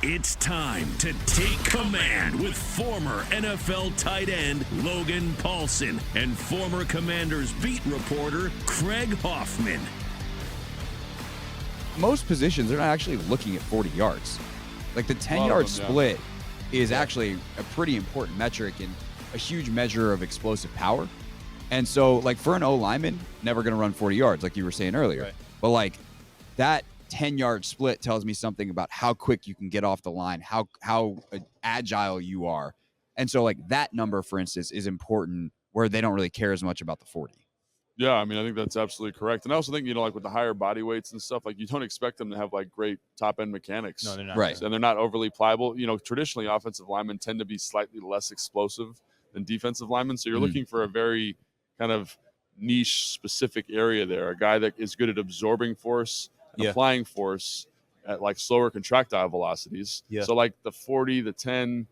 It's time to take command with former NFL tight end Logan Paulsen and former Commanders beat reporter Craig Hoffman. Most positions, they're not actually looking at 40 yards. Like the 10-yard split is actually a pretty important metric and a huge measure of explosive power. And so, like, for an O-lineman, never going to run 40 yards, like you were saying earlier. Right. But, like, that 10-yard split tells me something about how quick you can get off the line, how agile you are. And so, like, that number, for instance, is important where they don't really care as much about the 40. Yeah, I mean, I think that's absolutely correct. And I also think, like with the higher body weights and stuff, like you don't expect them to have like great top end mechanics. No, they're not. Right. And they're not overly pliable. Traditionally offensive linemen tend to be slightly less explosive than defensive linemen. So you're looking for a very kind of niche specific area there. A guy that is good at absorbing force and applying force at like slower contractile velocities. Yeah. So like the 40, the 10,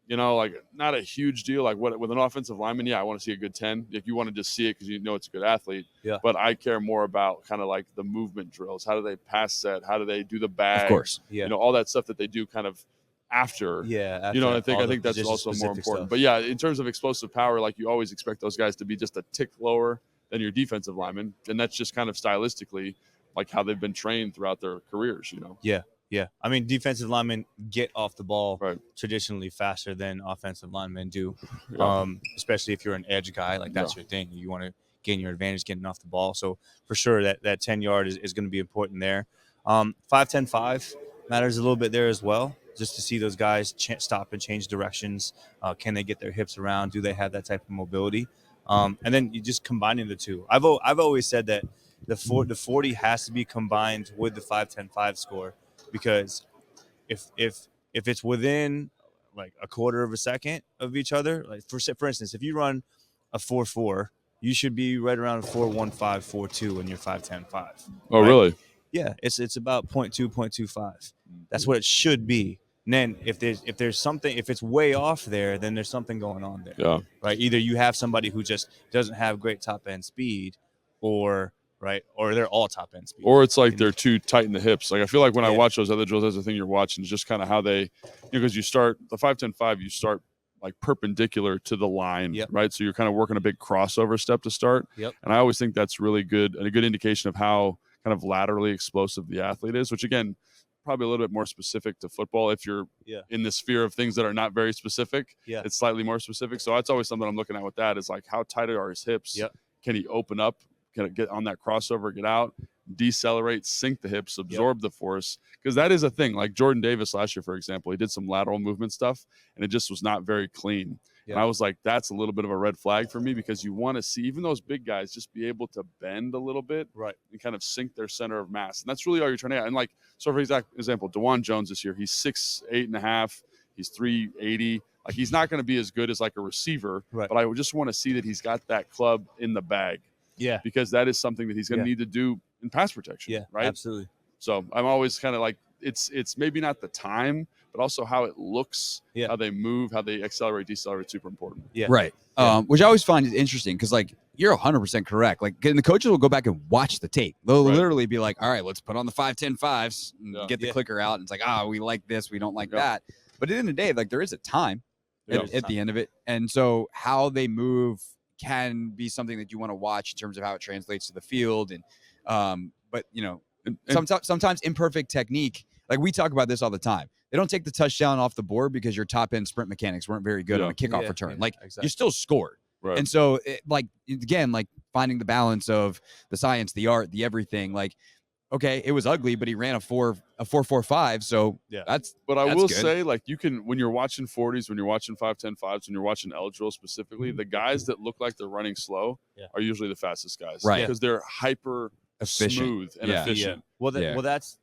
like not a huge deal. Like with an offensive lineman, I want to see a good 10. Like you want to just see it because it's a good athlete. Yeah. But I care more about kind of like the movement drills. How do they pass set? How do they do the bag? Of course. Yeah. All that stuff that they do kind of after. Yeah. I think that's also more important. Stuff. But yeah, in terms of explosive power, like you always expect those guys to be just a tick lower than your defensive lineman. And that's just kind of stylistically like how they've been trained throughout their careers, Yeah. Yeah. I mean, defensive linemen get off the ball Right. traditionally faster than offensive linemen do, Yeah. especially if you're an edge guy. Like, that's your thing. You want to gain your advantage getting off the ball. So, for sure, that 10-yard is going to be important there. 5-10-5 matters a little bit there as well, just to see those guys stop and change directions. Can they get their hips around? Do they have that type of mobility? And then you just combining the two. I've always said that the 40 has to be combined with the 5-10-5 score. Because if it's within like a quarter of a second of each other, like for instance, if you run a 4.4, you should be right around 4.15, 4.2 in your 5-10-5. Oh, right? really? Yeah, it's about 0.2, 0.25. That's what it should be. And then if there's something, if it's way off there, then there's something going on there. Yeah. Right. Either you have somebody who just doesn't have great top end speed, or they're all top end speed. Or it's like they're too tight in the hips. Like I feel like when I watch those other drills, that's the thing you're watching is just kind of how they, because you start the 5-10-5, you start like perpendicular to the line, right? So you're kind of working a big crossover step to start. Yep. And I always think that's really good and a good indication of how kind of laterally explosive the athlete is, which again, probably a little bit more specific to football. If you're in the sphere of things that are not very specific, it's slightly more specific. So that's always something I'm looking at with that is like how tight are his hips? Yep. Can he open up? Can it get on that crossover, get out, decelerate, sink the hips, absorb the force? Because that is a thing. Like Jordan Davis last year, for example, he did some lateral movement stuff, and it just was not very clean. And I was like, that's a little bit of a red flag for me because you want to see even those big guys just be able to bend a little bit and kind of sink their center of mass. And that's really all you're trying to get. And like, so for example, DeJuan Jones this year, he's 6'8.5", he's 380. Like he's not going to be as good as like a receiver, but I just want to see that he's got that club in the bag. Yeah. Because that is something that he's going to need to do in pass protection. Yeah, right. Absolutely. So I'm always kind of like, it's maybe not the time, but also how it looks, how they move, how they accelerate, decelerate, super important. Yeah. Right. Which I always find is interesting because, like, you're 100% correct. Like, and the coaches will go back and watch the tape. They'll literally be like, all right, let's put on the 5-10-5s, and get the clicker out. And it's like, we like this, we don't like that. But at the end of the day, like, there is a time at the end of it. And so how they move can be something that you want to watch in terms of how it translates to the field. And, but sometimes imperfect technique, like we talk about this all the time. They don't take the touchdown off the board because your top end sprint mechanics weren't very good on a kickoff return. Like you still scored. Right. And so again, like finding the balance of the science, the art, the everything, like, okay, it was ugly, but he ran a 4.45. So that's But I that's will good. say, like, you can, when you're watching 40s, when you're watching 5-10-5s, when you're watching L drill specifically, the guys that look like they're running slow are usually the fastest guys, right? Because they're hyper smooth and efficient. Well, that's,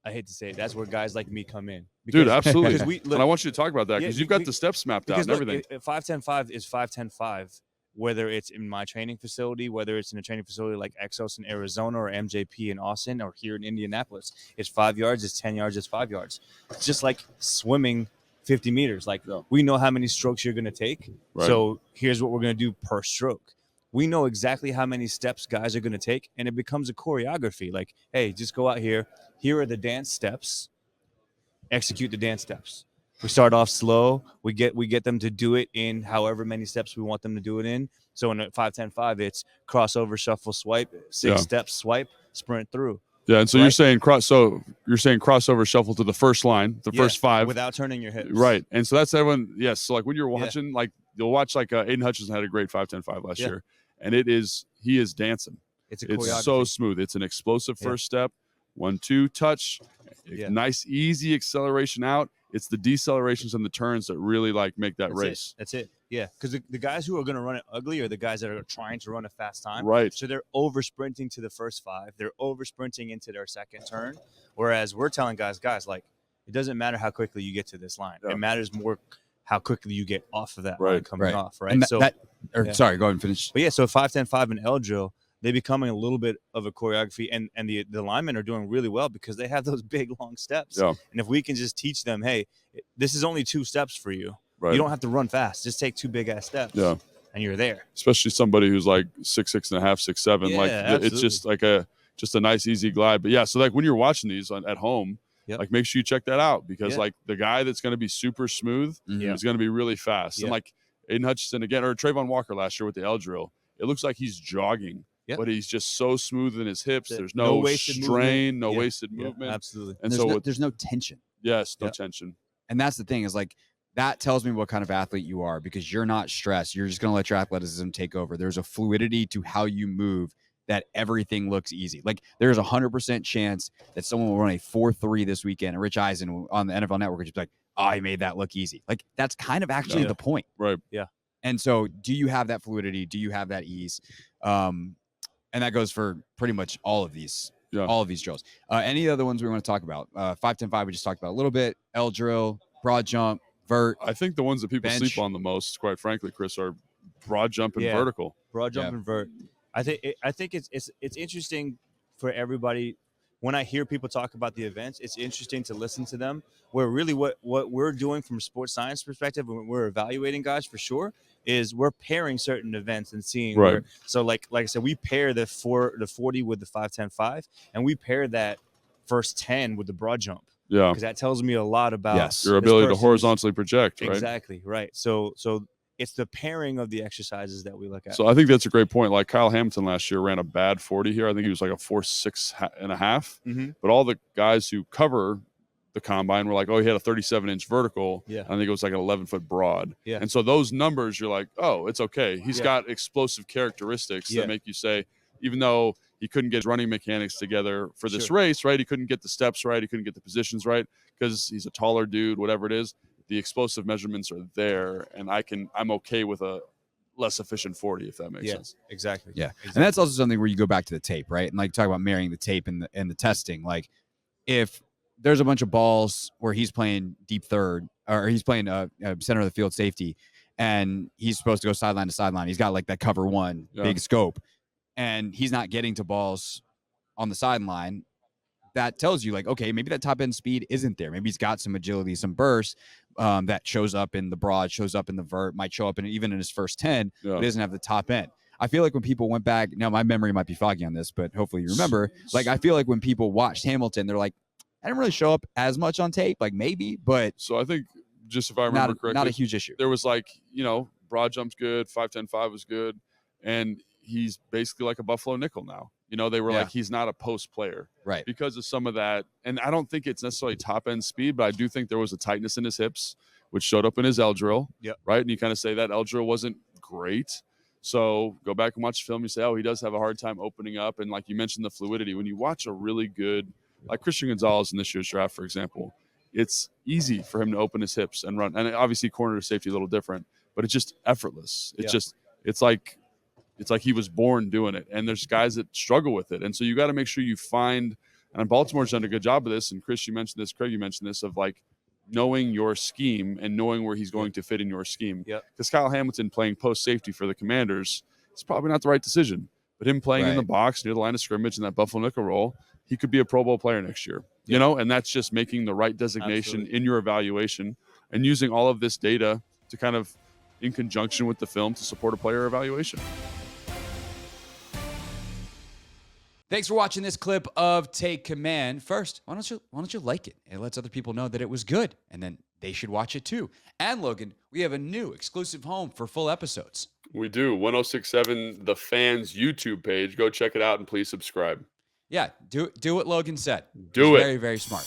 I hate to say it, that's where guys like me come in. Dude, absolutely. And I want you to talk about that because you've got the steps mapped out and everything. 5-10-5 is 5-10-5. Whether it's in my training facility, whether it's in a training facility like Exos in Arizona or MJP in Austin or here in Indianapolis, it's 5 yards, it's 10 yards, it's 5 yards. It's just like swimming 50 meters. Like we know how many strokes you're going to take. Right. So here's what we're going to do per stroke. We know exactly how many steps guys are going to take, and it becomes a choreography. Like, hey, just go out here. Here are the dance steps. execute the dance steps. We start off slow. We get them to do it in however many steps we want them to do it in. So in a 5-10-5, it's crossover, shuffle, swipe, 6 steps, swipe, sprint through. Yeah, and so you're saying crossover, shuffle to the first line, the first 5 without turning your hips. Right, and so that's everyone. Yes, so like when you're watching, like you'll watch like Aiden Hutchinson had a great 5-10-5 last year, and he is dancing. It's so smooth. It's an explosive first step, 1-2 touch, nice easy acceleration out. It's the decelerations and the turns that really like make that race. That's it. Yeah, because the guys who are going to run it ugly are the guys that are trying to run a fast time. Right. So they're over sprinting to the first 5. They're over sprinting into their second turn. Whereas we're telling guys, like, it doesn't matter how quickly you get to this line. It matters more how quickly you get off of that line coming off. Right. And sorry, go ahead and finish. But so 5-10-5 and L drill, they're becoming a little bit of a choreography, and the linemen are doing really well because they have those big long steps. Yeah. And if we can just teach them, hey, this is only 2 steps for you. Right. You don't have to run fast. Just take 2 big ass steps. Yeah. And you're there. Especially somebody who's like 6'6.5", 6'7". Yeah, like absolutely. it's just like a nice easy glide. But yeah, so like when you're watching these at home, like make sure you check that out because like the guy that's going to be super smooth is going to be really fast. And like Aiden Hutchinson again, or Trayvon Walker last year with the L drill, it looks like he's jogging. But he's just so smooth in his hips. There's no wasted strain, movement. Wasted movement. Absolutely. And there's no tension. Yes, no tension. And that's the thing is like that tells me what kind of athlete you are because you're not stressed. You're just going to let your athleticism take over. There's a fluidity to how you move that everything looks easy. Like there's 100% chance that someone will run a 4.3 this weekend. And Rich Eisen on the NFL Network will just be like, oh, he made that look easy. Like that's kind of actually the point. Right. Yeah. And so do you have that fluidity? Do you have that ease? And that goes for pretty much all of these drills. Any other ones we want to talk about? 5-10-5, we just talked about a little bit. L drill, broad jump, vert. I think the ones that people bench. sleep on the most, quite frankly, Chris, are broad jump and vertical. Broad jump and vert. I think it's interesting for everybody. When I hear people talk about the events, it's interesting to listen to them. Where really what we're doing from a sports science perspective, when we're evaluating guys for sure, is we're pairing certain events and seeing where. So like I said, we pair the 40 with the 5-10-5, and we pair that first 10 with the broad jump. Yeah, because that tells me a lot about your ability to horizontally project. Right? Exactly right. So it's the pairing of the exercises that we look at. So I think that's a great point. Like Kyle Hamilton last year ran a bad 40 here. I think he was like a 4.6.5. But all the guys who cover the combine were like, oh, he had a 37-inch vertical. Yeah. I think it was like an 11-foot broad. Yeah. And so those numbers, you're like, oh, it's okay. He's got explosive characteristics that make you say, even though he couldn't get his running mechanics together for this race, right? He couldn't get the steps right. He couldn't get the positions right because he's a taller dude, whatever it is. The explosive measurements are there, and I'm okay with a less efficient 40, if that makes sense. Exactly. Yeah. And that's also something where you go back to the tape, right? And like talk about marrying the tape and the testing. Like if there's a bunch of balls where he's playing deep third or he's playing center of the field safety and he's supposed to go sideline to sideline. He's got like that cover one big scope and he's not getting to balls on the sideline. That tells you like, okay, maybe that top end speed isn't there. Maybe he's got some agility, some burst that shows up in the broad, shows up in the vert, might show up even in his first 10, but doesn't have the top end. I feel like when people went back, now my memory might be foggy on this, but hopefully you remember, like I feel like when people watched Hamilton, they're like, I didn't really show up as much on tape, like maybe, but. So I think just if I remember correctly, not a huge issue. There was like, broad jump's good, 5-10-5 was good, and he's basically like a Buffalo nickel now. They were like, he's not a post player. Right. Because of some of that. And I don't think it's necessarily top end speed, but I do think there was a tightness in his hips, which showed up in his L drill. Yep. Right. And you kind of say that L drill wasn't great. So go back and watch the film. You say, oh, he does have a hard time opening up. And like you mentioned, the fluidity. When you watch a really good, like Christian Gonzalez in this year's draft, for example, it's easy for him to open his hips and run. And obviously corner to safety a little different, but it's just effortless. It's like he was born doing it. And there's guys that struggle with it. And so you got to make sure you find, and Baltimore's done a good job of this. And Chris, you mentioned this, Craig, you mentioned this, of like knowing your scheme and knowing where he's going to fit in your scheme. Because Kyle Hamilton playing post safety for the Commanders, it's probably not the right decision. But him playing in the box near the line of scrimmage in that Buffalo nickel role, he could be a Pro Bowl player next year. And that's just making the right designation in your evaluation and using all of this data to kind of in conjunction with the film to support a player evaluation. Thanks for watching this clip of Take Command. First, why don't you like it? It lets other people know that it was good, and then they should watch it too. And Logan, we have a new exclusive home for full episodes. We do. 1067 The Fans YouTube page. Go check it out and please subscribe. Yeah, do what Logan said. Do it. Very, very smart.